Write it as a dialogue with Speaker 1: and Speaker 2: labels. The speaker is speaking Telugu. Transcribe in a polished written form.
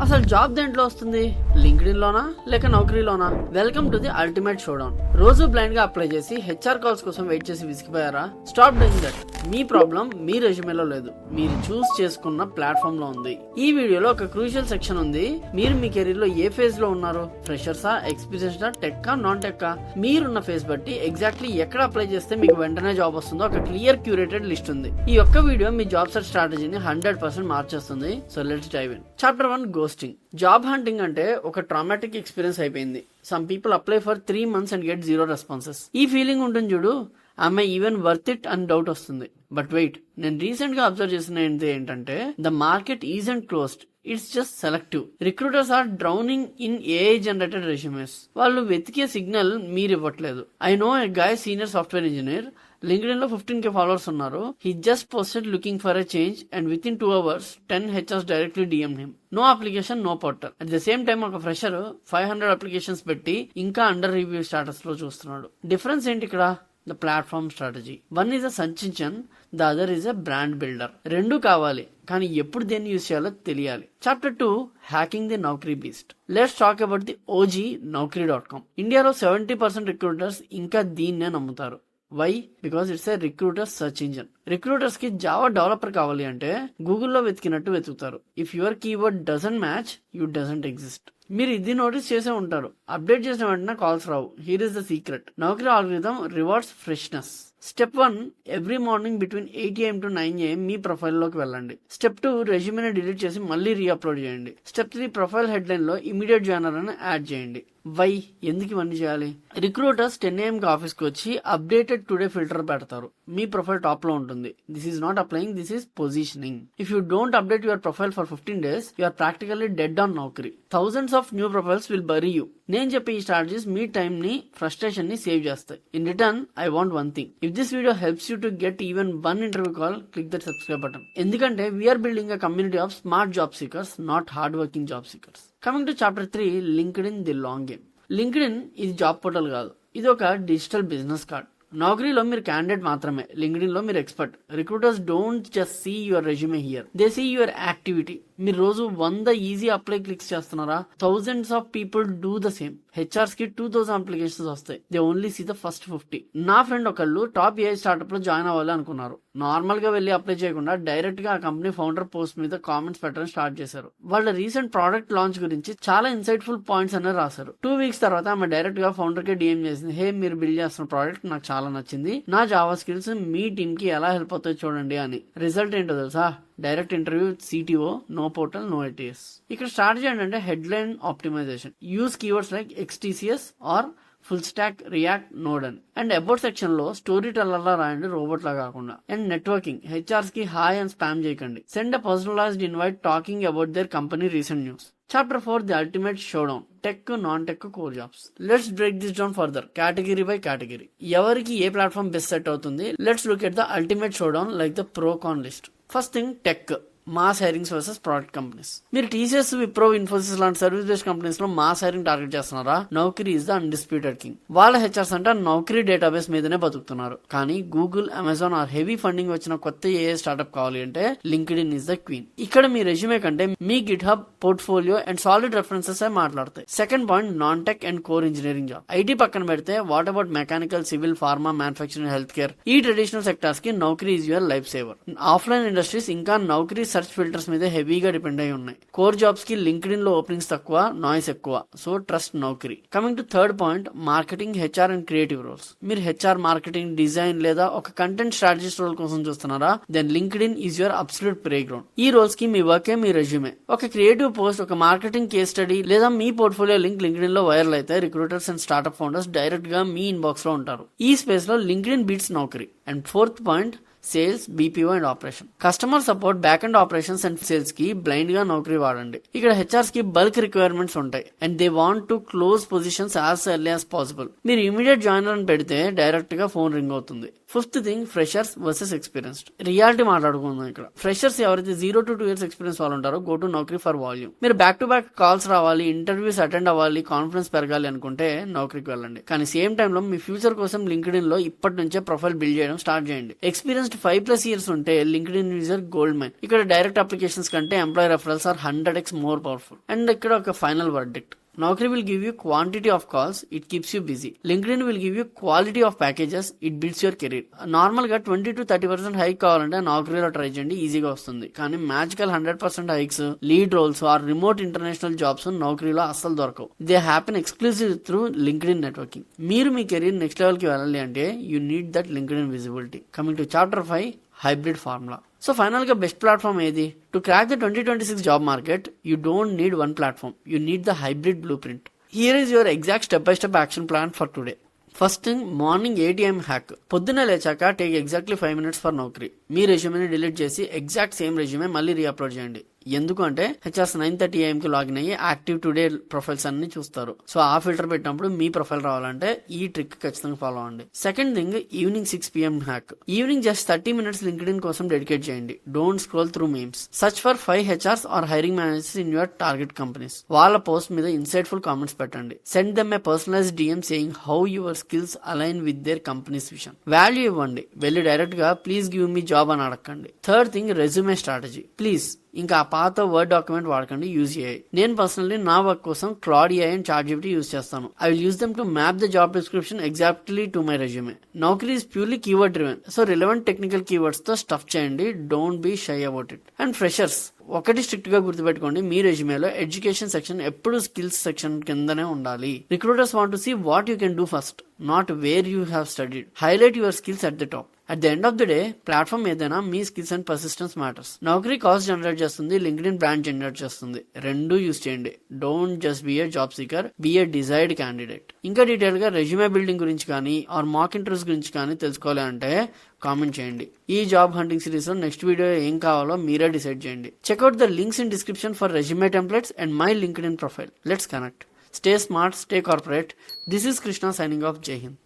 Speaker 1: అసలు జాబ్ దేంట్లో వస్తుంది? లింక్డ్ఇన్ లోనా లేక నౌకరీలోనా? Welcome to the ultimate showdown. రోజు బ్లైండ్ గా అప్లై చేసి హెచ్ఆర్ కాల్స్ కోసం వెయిట్ చేసి విసిగిపోయారా? Stop doing that. మీ ప్రాబ్లం మీ రెజ్యూమేలో లేదు, మీరు చూస్ చేసుకున్న ప్లాట్ఫామ్ లో ఉంది. ఈ వీడియోలో ఒక క్రూషియల్ సెక్షన్ ఉంది. మీరు మీ కెరీర్ లో ఏ ఫేజ్ లో ఉన్నారు? ఫ్రెషర్సా, ఎక్స్పీరియన్స్డా, టెక్కా, నాన్ టెక్కా? మీరున్న ఫేజ్ బట్టి ఎగ్జాక్ట్లీ ఎక్కడ అప్లై చేస్తే మీకు వెంటనే జాబ్ వస్తుందో ఒక క్లియర్ క్యూరేటెడ్ లిస్ట్ ఉంది. ఈ ఒక్క వీడియో మీ జాబ్ సర్చ్ స్ట్రాటజీని 100% మార్చేస్తుంది. So let's dive in. Chapter 1, ghosting. Job hunting అంటే ఒక ట్రామాటిక్ ఎక్స్పీరియన్స్ అయిపోయింది. Some people apply for 3 months and get 0 responses. ఈ ఫీలింగ్ ఉంటుంది చూడు, ఆమె ఈవెన్ వర్త్ ఇట్ అని డౌట్ వస్తుంది. బట్ వెయిట్, నేను రీసెంట్ గా అబ్జర్వ్ చేసిన ఏంటంటే the market isn't closed, it's just selective. Recruiters are drowning in AI generated resumes. వాళ్ళు వెతికే సిగ్నల్ మీరు ఇవ్వట్లేదు. I know a guy, senior software engineer, LinkedIn లో 15K ఫాలోవర్స్ ఉన్నారు. He just posted looking for a change and within 2 hours 10 HRs directly DM'd him. No application, no portal. At the same time ఒక ఫ్రెషర్ 500 అప్లికేషన్స్ పెట్టి ఇంకా అండర్ రివ్యూ స్టాటస్ లో చూస్తున్నాడు. డిఫరెన్స్ ఏంటి ఇక్కడ? The platform strategy. One is a search engine, the other is a brand builder. రెండు కావాలి, కానీ ఎప్పుడు దేన్ని యూజ్ చేయాలో తెలియాలి. Chapter 2, hacking the Naukri beast. Let's talk about the OG Naukri.com. ఇండియాలో 70% రిక్రూటర్స్ ఇంకా దీన్నే నమ్ముతారు. Why? Because it's a recruiter search engine. Recruiters కి జావా డెవలపర్ కావాలి అంటే గూగుల్లో వెతికినట్టు వెతుకుతారు. If your keyword doesn't match, you doesn't exist. మీరు ఇది నోటీస్ చేసే ఉంటారు. అప్డేట్ చేసిన వెంటనే calls Rao. Here is the secret. Naukri algorithm rewards freshness. Step 1, every morning between 8 AM to 9 AM me profile లోకి వెళ్ళండి. స్టెప్ 2, రెజ్యూమేని డిలీట్ చేసి మళ్ళీ రీఅప్లోడ్ చేయండి. స్టెప్ 3, ప్రొఫైల్ హెడ్లైన్ లో ఇమీడియట్ జాయినర్ అని యాడ్ చేయండి. వై? ఎందుకు ఇవన్నీ చేయాలి? రిక్రూటర్స్ 10 AM కి ఆఫీస్ కి వచ్చి అప్డేటెడ్ టుడే ఫిల్టర్ పెడతారు. మీ ప్రొఫైల్ టాప్ లో ఉంటుంది. This is not applying, this is positioning. If you don't update your profile for 15 days, you are practically dead on Naukri. Thousands of new profiles will bury you. నేను చెప్పే ఈ స్ట్రాటజీస్ మీ టైం ని, ఫ్రస్ట్రేషన్ ని సేవ్ చేస్తాయి. In return, I want one thing. If this video helps you to get even 1 interview call, click that subscribe button. ఎందుకంటే we're building a community of smart job seekers, not hard working job seekers. Coming to chapter 3, LinkedIn the long game. LinkedIn ఇది జాబ్ పోర్టల్ కాదు, ఇది ఒక డిజిటల్ బిజినెస్ కార్డ్. నౌకరీలో మీరు క్యాండిడేట్ మాత్రమే, లింక్డ్ఇన్ లో మీరు expert. Recruiters don't just see your resume here, they see your activity. మీరు రోజు 100 ఈజీ అప్లై క్లిక్స్ చేస్తున్నారా? Thousands of people do the same. HRs కి 2000 అప్లికేషన్స్ వస్తాయి. They only see the first 50. నా ఫ్రెండ్ ఒకళ్ళు టాప్ AI స్టార్ట్అప్ లో జాయిన్ అవ్వాలి అనుకున్నారు. నార్మల్ గా వెళ్ళి అప్లై చేయకుండా డైరెక్ట్ గా ఆ కంపెనీ ఫౌండర్ పోస్ట్ మీద కామెంట్స్ పెట్టడం స్టార్ట్ చేశారు. వాళ్ళ రీసెంట్ ప్రోడక్ట్ లాంచ్ గురించి చాలా ఇన్సైట్ఫుల్ పాయింట్స్ అనేది రాశారు. 2 weeks తర్వాత ఆమె డైరెక్ట్ గా ఫౌండర్ కి DM చేసింది. హే, మీరు బిల్డ్ చేస్తున్న ప్రోడక్ట్ నాకు చాలా నచ్చింది, నా జావా స్కిల్స్ మీ టీమ్ కి ఎలా హెల్ప్ అవుతాయి చూడండి అని. రిజల్ట్ ఏంటో తెలుసా? Direct interview with CTO, no portal, no ATS. ఇక్కడ స్ట్రాటజీ ఏంటంటే headline optimisation. Use keywords like XTCS or full stack, react, node అని. అండ్ అబౌట్ సెక్షన్ లో స్టోరీ టెల్లర్ లా రాయండి, రోబోట్ లా కాకుండా. అండ్ నెట్వర్కింగ్, హెచ్ఆర్స్ కి హాయ్ అని స్పామ్ చేయకండి. Send a personalised invite talking about their company recent news. Chapter 4, the ultimate showdown. Tech, non tech, core jobs. Let's break this down further, category by category. ఎవరికి ఏ ప్లాట్ఫామ్ బెస్ట్ సెట్ అవుతుంది? Let's look at the ultimate showdown like the pro con list. First thing, tech. Mass hirings versus product companies. మీరు TCS, విప్రో, ఇన్ఫోసిస్ లాంటి సర్వీస్ బేస్డ్ కంపెనీస్ లో మాస్ హైరింగ్ టార్గెట్ చేస్తున్నారా? Naukri is the undisputed king. వాళ్ళ హెచ్ఆర్స్ అంటే నౌకరీ డేటాబేస్ మీదనే బతుకుతున్నారు. కానీ Google, Amazon are heavy funding వచ్చిన కొత్త AI స్టార్ట్అప్ కావాలి అంటే లింక్డ్ఇన్ ఇస్ ద క్వీన్. ఇక్కడ మీ రెజ్యూమే కంటే మీ GitHub, portfolio and solid references మాట్లాడతాయి. Second point, non tech and core engineering job. IT పక్కన పెడితే what about mechanical, civil, pharma, manufacturing, health care? ఈ ట్రెడిషనల్ సెక్టార్స్ కి Naukri is your life saver. Offline industries ఇంకా నౌకరీ సెర్చ్ ఫిల్టర్స్ మీద హెవీగా డిపెండ్ అయి ఉన్నాయి. కోర్ జాబ్స్ కి లింక్డ్ఇన్ లో ఓపెనింగ్స్ తక్కువ, నాయిస్ ఎక్కువ. So trust Naukri. Coming to third point, marketing, HR and creative roles. మీరు HR, మార్కెటింగ్, డిజైన్ లేదా ఒక కంటెంట్ స్ట్రాటజిస్ట్ రోల్ కోసం చూస్తున్నారా? Then LinkedIn is your absolute playground. ఈ రోల్స్ కి మీ వర్కే మీ రెజ్యూమే. ఒక క్రియేటివ్ పోస్ట్, ఒక మార్కెటింగ్ కేస్ స్టడీ లేదా మీ పోర్ట్ఫోలియో లింక్ లింక్డ్ఇన్ లో వైరల్ అయితే recruiters and startup founders direct గా మీ ఇన్బాక్స్ లో ఉంటారు. ఈ స్పేస్ లో LinkedIn beats Naukri. And fourth point, sales, BPO and operation. Customer support, back and operations and sales కి బ్లైండ్ గా నౌకరీ వాడండి. ఇక్కడ హెచ్ఆర్స్ కి బల్క్ రిక్వైర్మెంట్స్ ఉంటాయి and they want to close positions as early as possible. మీరు ఇమీడియట్ జాయినర్ అని పెడితే డైరెక్ట్ గా ఫోన్ రింగ్ అవుతుంది. Fifth thing, freshers versus experienced. Reality మాట్లాడుకుందాం ఇక్కడ. ఫ్రెషర్స్ ఎవరైతే 0 to 2 years ఎక్స్పీరియన్స్ వాళ్ళు ఉంటారో go to Naukri for volume. మీరు బ్యాక్ టు బ్యాక్ కాల్స్ రావాలి, ఇంటర్వ్యూస్ అటెండ్ అవ్వాలి, కాన్ఫిడెన్స్ పెరగాలి అనుకుంటే నౌకరీకి వెళ్ళండి. కానీ సేమ్ టైంలో మీ ఫ్యూచర్ కోసం లింక్డ్ఇన్ లో ఇప్పటి నుంచే ప్రొఫైల్ బిల్డ్ చేయడం స్టార్ట్ చేయండి. ఎక్స్పీరియన్స్ అట్లీస్ట్ 5+ years ఉంటే లింక్డ్ఇన్ యూజర్ గోల్డ్ మైన్. ఇక్కడ డైరెక్ట్ అప్లికేషన్స్ కంటే employ referrals are 100x more powerful. And ఇక్కడ ఒక final verdict. Naukri will give you quantity of calls, it keeps you busy. LinkedIn will give you quality of packages, it builds your career. Normal గా 20-30% హైక్ కావాలంటే Naukriలో ట్రై చేయండి, ఈజీగా వస్తుంది. కానీ magical 100% hikes, lead roles or remote international jobs Naukriలో అస్సలు దొరకవు. They happen exclusive through LinkedIn networking. మీరు మీ కెరీర్ నెక్స్ట్ లెవెల్ కి వెళ్ళాలి అంటే you need that LinkedIn visibility. Coming to chapter 5, hybrid formula. So final గా బెస్ట్ ప్లాట్ఫామ్ ఏది? To crack the 2026 job market you don't need one platform, you need the hybrid blueprint. Here is your exact step by step action plan for today. First thing, morning 8 AM hack. పొద్దున్న లేచాక take exactly 5 minutes for Naukri. మీ రెజ్యూమేని డిలీట్ చేసి ఎగ్జాక్ట్ సేమ్ రెజ్యూమే మళ్ళీ రీఅప్లోడ్ చేయండి. ఎందుకు అంటే హెచ్ఆర్స్ 9:30 AM కి లాగిన్ అయ్యి యాక్టివ్ టుడే ప్రొఫైల్స్ అన్ని చూస్తారు. సో ఆ ఫిల్టర్ పెట్టినప్పుడు మీ ప్రొఫైల్ రావాలంటే ఈ ట్రిక్ ఖచ్చితంగా ఫాలో అవ్వండి. Second thing, evening 6 PM hack. Evening just 30 minutes LinkedIn కోసం డెడికేట్ చేయండి. Don't scroll through memes. Search for 5 HRs or hiring managers in your target companies. వాళ్ళ పోస్ట్ మీద ఇన్సైట్ఫుల్ కామెంట్స్ పెట్టండి. Send them a personalised DM saying how your skills align with their companies vision. Value ఇవ్వండి, వెళ్ళి డైరెక్ట్ గా ప్లీజ్ గివ్ మీ జాబ్ అని అడగండి. Third thing, resume strategy. Please ఇంకా ఆ పాత వర్డ్ డాక్యుమెంట్ వాడకండి, యూజ్ చేయాలి. నేను పర్సనల్లీ నా వర్క్ కోసం Claude AI and ChatGPT use చేస్తాను. I will use them to map the job description exactly to my resume. Naukri is purely keyword driven. So relevant technical keywords తో స్టఫ్ చేయండి. Don't be shy about it. And freshers, ఒకటి స్ట్రిక్ట్ గా గుర్తుపెట్టుకోండి, మీ రెజ్యూమేలో ఎడ్యుకేషన్ సెక్షన్ ఎప్పుడు స్కిల్స్ సెక్షన్ కిందనే ఉండాలి. Recruiters want to see what you can do first, not where you have studied. Highlight your skills at the top. At the end of the day platform ఏదైనా మీ skills and persistence matters. Naukri cost generate చేస్తుంది, LinkedIn బ్రాండ్ జనరేట్ చేస్తుంది. రెండు యూజ్ చేయండి. Don't just be a job seeker, be a desired candidate. ఇంకా డీటెయిల్ గా రెజ్యూమే బిల్డింగ్ గురించి కానీ ఆర్ మాక్ ఇంటర్వ్యూస్ గురించి కానీ తెలుసుకోవాలి అంటే కామెంట్ చేయండి. ఈ జాబ్ హంటింగ్ సిరీస్ లో నెక్స్ట్ వీడియో ఏం కావాలో మీరే డిసైడ్ చేయండి. Checkout the links in description for resume templates and my LinkedIn profile. Let's connect. Stay smart, stay corporate. This is Krishna signing off. జై హింద్.